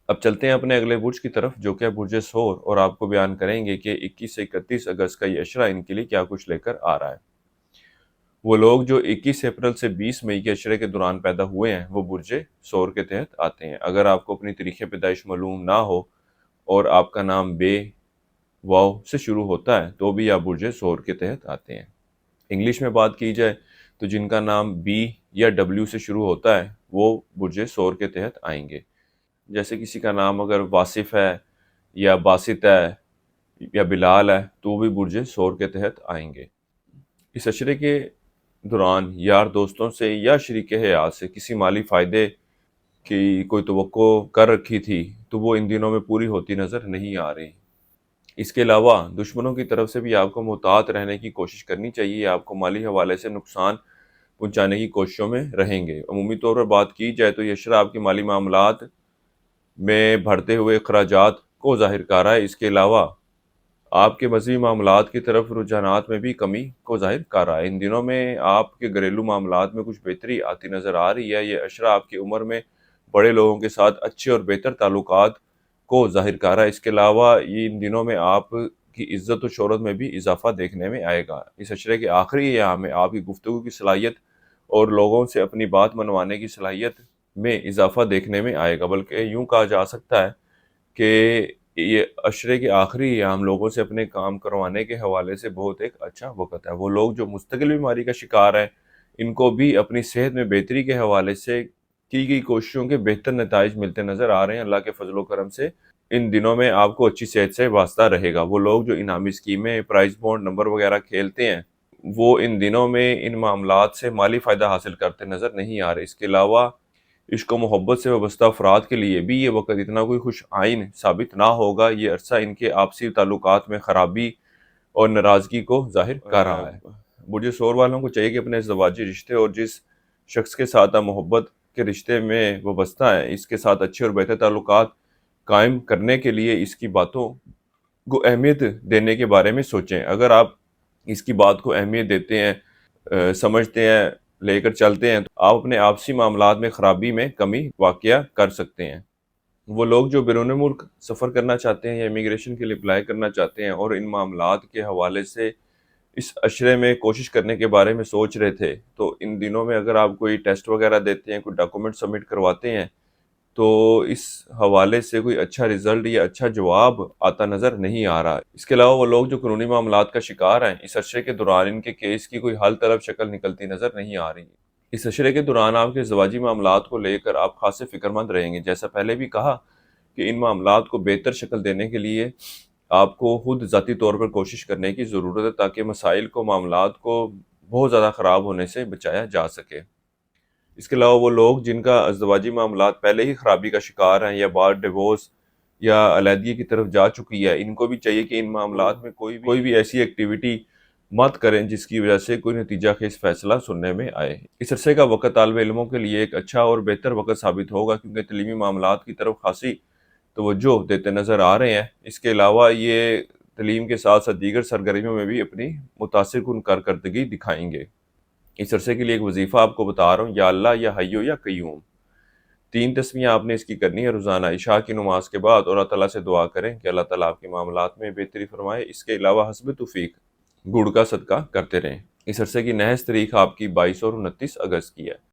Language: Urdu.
اب چلتے ہیں اپنے اگلے برج کی طرف جو کہ برج ثور، اور آپ کو بیان کریں گے کہ 21 سے 31 اگست کا یہ اشرہ ان کے لیے کیا کچھ لے کر آ رہا ہے۔ وہ لوگ جو 21 اپریل سے 20 مئی کے اشرے کے دوران پیدا ہوئے ہیں وہ برج ثور کے تحت آتے ہیں۔ اگر آپ کو اپنی تاریخ پیدائش معلوم نہ ہو اور آپ کا نام بے واو سے شروع ہوتا ہے تو بھی آپ برج ثور کے تحت آتے ہیں۔ انگلش میں بات کی جائے تو جن کا نام بی یا ڈبلیو سے شروع ہوتا ہے وہ برج ثور کے تحت آئیں گے۔ جیسے کسی کا نام اگر واصف ہے یا باسط ہے یا بلال ہے تو وہ بھی برج ثور کے تحت آئیں گے۔ اس اشرے کے دوران یار دوستوں سے یا شریک حیات سے کسی مالی فائدے کی کوئی توقع کر رکھی تھی تو وہ ان دنوں میں پوری ہوتی نظر نہیں آ رہی۔ اس کے علاوہ دشمنوں کی طرف سے بھی آپ کو محتاط رہنے کی کوشش کرنی چاہیے، آپ کو مالی حوالے سے نقصان پہنچانے کی کوششوں میں رہیں گے۔ عمومی طور پر بات کی جائے تو یہ اشرہ آپ کے مالی معاملات میں بڑھتے ہوئے اخراجات کو ظاہر کر رہا ہے۔ اس کے علاوہ آپ کے مذہبی معاملات کی طرف رجحانات میں بھی کمی کو ظاہر کر رہا ہے۔ ان دنوں میں آپ کے گھریلو معاملات میں کچھ بہتری آتی نظر آ رہی ہے۔ یہ اشرہ آپ کی عمر میں بڑے لوگوں کے ساتھ اچھے اور بہتر تعلقات کو ظاہر کر رہا ہے۔ اس کے علاوہ یہ ان دنوں میں آپ کی عزت و شہرت میں بھی اضافہ دیکھنے میں آئے گا۔ اس اشرے کے آخری ایام میں آپ کی گفتگو کی صلاحیت اور لوگوں سے اپنی بات منوانے کی صلاحیت میں اضافہ دیکھنے میں آئے گا، بلکہ یوں کہا جا سکتا ہے کہ یہ عشرے کے آخری ایام لوگوں سے اپنے کام کروانے کے حوالے سے بہت ایک اچھا وقت ہے۔ وہ لوگ جو مستقل بیماری کا شکار ہیں ان کو بھی اپنی صحت میں بہتری کے حوالے سے کی گئی کوششوں کے بہتر نتائج ملتے نظر آ رہے ہیں۔ اللہ کے فضل و کرم سے ان دنوں میں آپ کو اچھی صحت سے واسطہ رہے گا۔ وہ لوگ جو انعامی اسکیمیں، پرائز بونڈ، نمبر وغیرہ کھیلتے ہیں وہ ان دنوں میں ان معاملات سے مالی فائدہ حاصل کرتے نظر نہیں آ رہے۔ اس کے علاوہ عشق و محبت سے وابستہ افراد کے لیے بھی یہ وقت اتنا کوئی خوش آئین ثابت نہ ہوگا۔ یہ عرصہ ان کے آپسی تعلقات میں خرابی اور ناراضگی کو ظاہر کر رہا ہے۔ برج ثور والوں کو چاہیے کہ اپنے ازدواجی رشتے اور جس شخص کے ساتھ آپ محبت کے رشتے میں وابستہ ہیں اس کے ساتھ اچھے اور بہتر تعلقات قائم کرنے کے لیے اس کی باتوں کو اہمیت دینے کے بارے میں سوچیں۔ اگر آپ اس کی بات کو اہمیت دیتے ہیں، سمجھتے ہیں، لے کر چلتے ہیں تو آپ اپنے آپسی معاملات میں خرابی میں کمی واقع کر سکتے ہیں۔ وہ لوگ جو بیرون ملک سفر کرنا چاہتے ہیں یا امیگریشن کے لیے اپلائی کرنا چاہتے ہیں اور ان معاملات کے حوالے سے اس عشرے میں کوشش کرنے کے بارے میں سوچ رہے تھے تو ان دنوں میں اگر آپ کوئی ٹیسٹ وغیرہ دیتے ہیں، کوئی ڈاکومنٹ سبمٹ کرواتے ہیں تو اس حوالے سے کوئی اچھا رزلٹ یا اچھا جواب آتا نظر نہیں آ رہا۔ اس کے علاوہ وہ لوگ جو قانونی معاملات کا شکار ہیں اس عرصے کے دوران ان کے کیس کی کوئی حل طلب شکل نکلتی نظر نہیں آ رہی۔ اس عشرے کے دوران آپ کے ازدواجی معاملات کو لے کر آپ خاصے فکر مند رہیں گے۔ جیسا پہلے بھی کہا کہ ان معاملات کو بہتر شکل دینے کے لیے آپ کو خود ذاتی طور پر کوشش کرنے کی ضرورت ہے تاکہ مسائل کو، معاملات کو بہت زیادہ خراب ہونے سے بچایا جا سکے۔ اس کے علاوہ وہ لوگ جن کا ازدواجی معاملات پہلے ہی خرابی کا شکار ہیں یا بار ڈیورس یا علیحدگی کی طرف جا چکی ہے، ان کو بھی چاہیے کہ ان معاملات میں کوئی بھی ایسی ایکٹیویٹی مت کریں جس کی وجہ سے کوئی نتیجہ خیز فیصلہ سننے میں آئے۔ اس عرصے کا وقت طالب علموں کے لیے ایک اچھا اور بہتر وقت ثابت ہوگا کیونکہ تعلیمی معاملات کی طرف خاصی توجہ دیتے نظر آ رہے ہیں۔ اس کے علاوہ یہ تعلیم کے ساتھ ساتھ دیگر سرگرمیوں میں بھی اپنی متاثر کن کارکردگی دکھائیں گے۔ اس عرصے کے لیے ایک وظیفہ آپ کو بتا رہا ہوں، یا اللہ، یا حیو، یا قیوم، 3 تسمیاں آپ نے اس کی کرنی ہے روزانہ۔ عشاء کی نماز کے بعد اور اللہ تعالیٰ سے دعا کریں کہ اللہ تعالیٰ آپ کے معاملات میں بہتری فرمائے۔ اس کے علاوہ حسب توفیق گڑ کا صدقہ کرتے رہیں۔ اس عرصے کی نحس تاریخ آپ کی 22 اور 29 اگست کی ہے۔